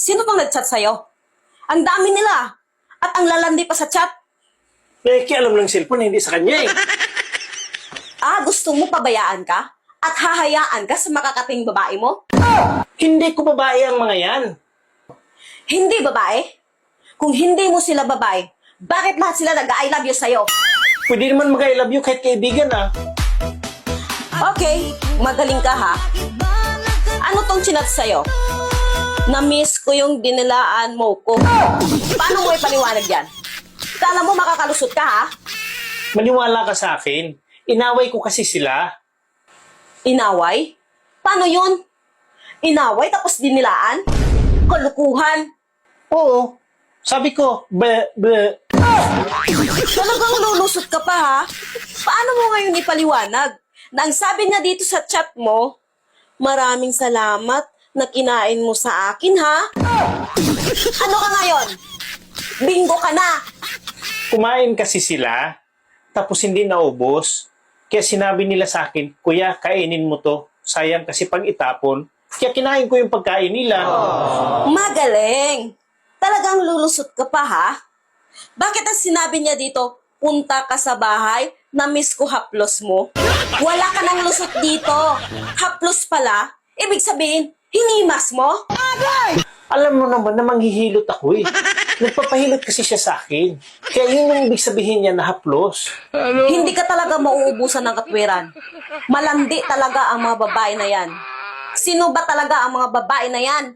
Sino bang nag-chat sa'yo? Ang dami nila. At ang lalandi pa sa chat. Alam ng cellphone, hindi sa kanya eh. Gusto mo pabayaan ka? At hahayaan ka sa makakating babae mo? Hindi ko babae ang mga yan. Hindi babae? Kung hindi mo sila babae, bakit lahat sila nag-I love you sa'yo? Pwede naman mag-I love you kahit kaibigan ah. Okay, magaling ka ha. Ano tong chinat sa'yo? Na-miss ko yung dinilaan mo ko. Paano mo ipaliwanag yan? Kala mo makakalusot ka ha? Maniwala ka sa akin. Inaway ko kasi sila. Inaway? Paano yun? Inaway tapos dinilaan? Kalukuhan? Oo. Sabi ko, Talagang lulusot ka pa ha? Paano mo ngayon ipaliwanag? Na ang sabi niya dito sa chat mo, maraming salamat na kinain mo sa akin ha? Ano ka ngayon? Bingo ka na! Kumain kasi sila, tapos hindi naubos. Kaya sinabi nila sa akin, Kuya, kainin mo to. Sayang kasi pag itapon. Kaya kinain ko yung pagkain nila. Magaling! Talagang lulusot ka pa ha? Bakit ang sinabi niya dito, punta ka sa bahay, na-miss ko haplos mo? Wala ka nang lusot dito. Haplos pala, ibig sabihin, hinimas mo? Alam mo naman na manghihilot ako eh. Nagpapahilot kasi siya sa akin. Kaya yun yung ibig sabihin niya na haplos. Hindi ka talaga mauubusan ng katwiran. Malandi talaga ang mga babae na yan. Sino ba talaga ang mga babae na yan?